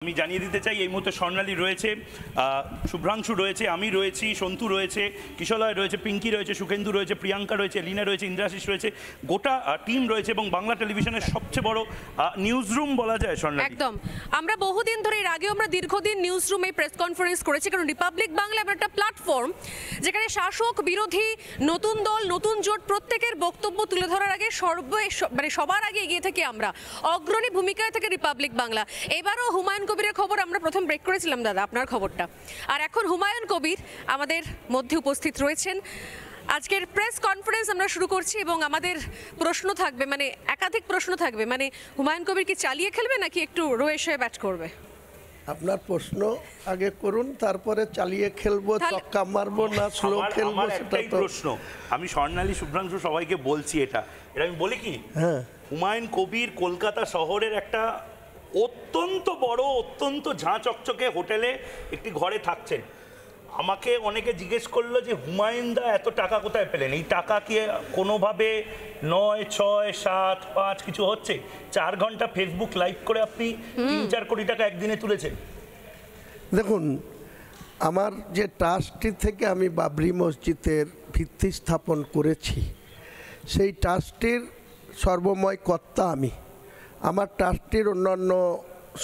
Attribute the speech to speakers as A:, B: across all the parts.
A: আমি জানিয়ে দিতে চাই এই মুহূর্তে স্বর্ণালী রয়েছে, শুভ্রাংশু রয়েছে, আমি রয়েছি, সন্তু রয়েছে, কিশলয় রয়েছে, পিঙ্কি রয়েছে, সুখেন্দু রয়েছে, প্রিয়াঙ্কা রয়েছে, লীনা রয়েছে, ইন্দ্রাশিস রয়েছে, গোটা টিম রয়েছে এবং বাংলা টেলিভিশনের সবচেয়ে বড় নিউজ রুম বলা যায় স্বর্ণালী।
B: একদম, আমরা বহুদিন ধরে, এর আগেও আমরা দীর্ঘদিন নিউজ রুমে প্রেস কনফারেন্স করেছি, কারণ রিপাবলিক বাংলা এমন একটা প্ল্যাটফর্ম যেখানে শাসক বিরোধী, নতুন দল, নতুন জোট প্রত্যেকের বক্তব্য তুলে ধরার আগে সবার আগে এগিয়ে থাকি আমরা, অগ্রণী ভূমিকায় থেকে রিপাবলিক বাংলা। এবারও হুমায়ুন কবিরের খবর আমরা প্রথম ব্রেক করেছিলাম দাদা, আপনার খবরটা, আর এখন হুমায়ুন কবির আমাদের মধ্যে উপস্থিত রয়েছেন। আজকের প্রেস কনফারেন্স আমরা শুরু করছি এবং আমাদের প্রশ্ন থাকবে, মানে একাধিক প্রশ্ন থাকবে, মানে হুমায়ুন কবির কি চালিয়ে খেলবে নাকি একটু রোয়েশ হয়ে ব্যাট করবে?
C: আপনার প্রশ্ন আগে করুন, তারপরে চালিয়ে খেলবো, ছক্কা মারবো না স্লো খেলবো সেটা তো
A: প্রশ্ন। আমি স্বর্ণালী, শুভ্রাংশু সবাইকে বলছি, এটা আমি বলি কি, হুমায়ুন কবির কলকাতা শহরের একটা অত্যন্ত বড়, অত্যন্ত ঝাঁ চকচকে হোটেলে একটি ঘরে থাকছেন। আমাকে অনেকে জিজ্ঞেস করলো যে হুমায়ুন দা এত টাকা কোথায় পেলেন? এই টাকা কি কোনোভাবে 9, 6, 7, 5 কিছু হচ্ছে? 4 ঘন্টা ফেসবুক লাইভ করে আপনি 3-4 কোটি টাকা একদিনে তুলেছেন।
C: দেখুন, আমার যে ট্রাস্টটি থেকে আমি বাবরি মসজিদের ভিত্তি স্থাপন করেছি, সেই ট্রাস্টটির সর্বময় কর্তা আমি। আমার ট্রাস্টটির অন্যান্য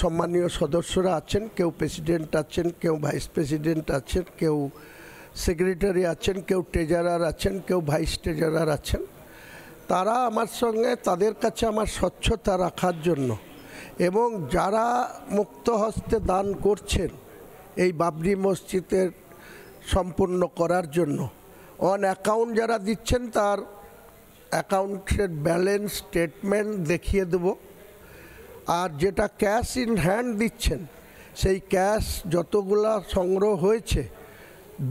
C: সম্মানীয় সদস্যরা আছেন, কেউ প্রেসিডেন্ট আছেন, কেউ ভাইস প্রেসিডেন্ট আছেন, কেউ সেক্রেটারি আছেন, কেউ ট্রেজারার আছেন, কেউ ভাইস ট্রেজারার আছেন। তারা আমার সঙ্গে, তাদের কাছে আমার স্বচ্ছতা রাখার জন্য এবং যারা মুক্ত হস্তে দান করছেন এই বাবরি মসজিদের সম্পূর্ণ করার জন্য, অন অ্যাকাউন্ট যারা দিচ্ছেন তার অ্যাকাউন্টের ব্যালেন্স স্টেটমেন্ট দেখিয়ে দেব, আর যেটা ক্যাশ ইন হ্যান্ড দিচ্ছেন সেই ক্যাশ যতগুলা সংগ্রহ হয়েছে,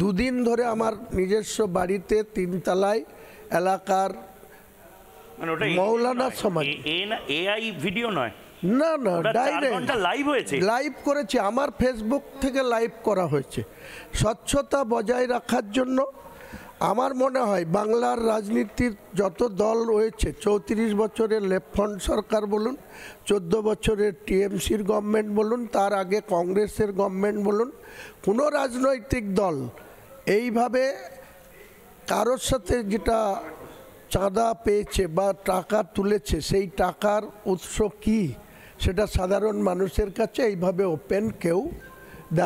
C: 2 দিন ধরে আমার নিজস্ব বাড়িতে 3 তলায় এলাকার মৌলানা সমাজ,
A: এআই ভিডিও নয়,
C: না না, ডাইরেক্ট
A: লাইভ হয়েছে,
C: লাইভ করেছে, আমার ফেসবুক থেকে লাইভ করা হয়েছে। স্বচ্ছতা বজায় রাখার জন্য আমার মনে হয় বাংলার রাজনীতির যত দল রয়েছে, 34 বছরের লেফট ফ্রন্ট সরকার বলুন, 14 বছরের টিএমসির গভর্নমেন্ট বলুন, তার আগে কংগ্রেসের গভর্নমেন্ট বলুন, কোনো রাজনৈতিক দল এইভাবে কারোর সাথে যেটা চাঁদা পেয়েছে বা টাকা তুলেছে, সেই টাকার উৎস কি সেটা সাধারণ মানুষের কাছে এইভাবে ওপেন কেউ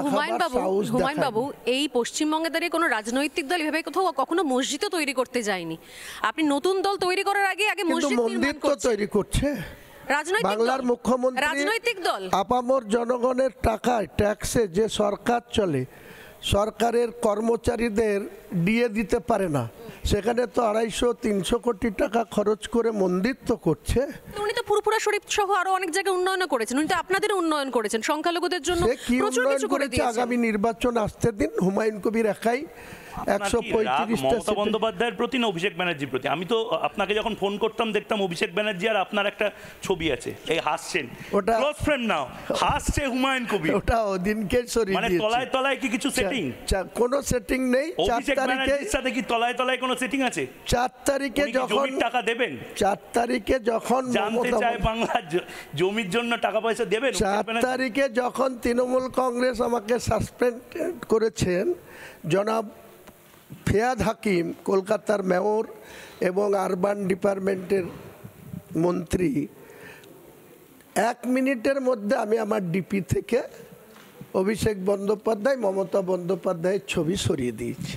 B: হুমায়ুন বাবু, এই পশ্চিমবঙ্গে দাঁড়িয়ে কোনো রাজনৈতিক দল এভাবে কোথাও কখনো মসজিদও তৈরি করতে যায়নি। আপনি নতুন দল তৈরি করার আগে
C: মন্দির তো তৈরি করছে বাংলার মুখ্যমন্ত্রী।
B: রাজনৈতিক দল
C: আপামর জনগণের টাকায়, ট্যাক্সে যে সরকার চলে, সরকারের কর্মচারীদের দিয়ে দিতে পারে না, সেখানে তো 250-300 কোটি টাকা খরচ করে মন্দির তো করছে।
B: উনি তো ফুরফুরা শরীফ সহ আরো অনেক জায়গায় উন্নয়ন করেছেন, উনি তো আপনাদের উন্নয়ন করেছেন, সংখ্যালঘুদের জন্য প্রচুর কিছু করে দিয়েছেন।
C: আগামী নির্বাচন আসতে দিন, হুমায়ুন কবির একাই 135টা।
A: মমতা বন্দ্যোপাধ্যায়ের প্রতি না অভিষেক ব্যানার্জির প্রতি? আমি তো আপনাকে যখন ফোন করতাম দেখতাম অভিষেক ব্যানার্জি আর আপনার একটা ছবি আছে, এই হাসছেন, ওটা ক্লোজ ফ্রেন্ড নাও, হাসছে হুমায়ুন কবির,
C: ওটা ওদিনকে সরিয়ে
A: মানে
C: দিয়েছে।
A: তলায় তলায় কি কিছু সেটিং?
C: কোনো সেটিং নেই। 4 তারিখে
A: সাথে কি তলায় তলায় কোনো সেটিং আছে?
C: 4 তারিখে যখন
A: টাকা দেবেন,
C: 4 তারিখে যখন
A: জানতে চায় বাংলার জমির জন্য টাকা পয়সা দেবেন,
C: 4 তারিখে যখন তৃণমূল কংগ্রেস আমাকে সাসপেন্ড করেছেন, জনাব ফিয়াদ হাকিম, কলকাতার মেয়র এবং আরবান ডিপার্টমেন্টের মন্ত্রী, 1 মিনিটের মধ্যে আমি আমার ডিপি থেকে অভিষেক বন্দ্যোপাধ্যায়, মমতা বন্দ্যোপাধ্যায়ের ছবি সরিয়ে দিয়েছি।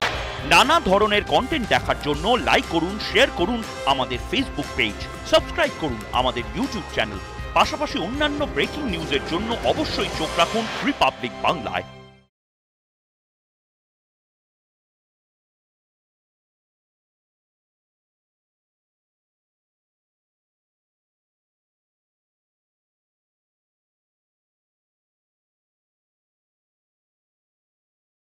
D: নানা ধরনের কন্টেন্ট দেখার জন্য লাইক করুন, শেয়ার করুন আমাদের ফেসবুক পেজ, সাবস্ক্রাইব করুন আমাদের ইউটিউব চ্যানেল। পাশাপাশি অন্যান্য ব্রেকিং নিউজের জন্য অবশ্যই চোখ রাখুন রিপাবলিক বাংলায়।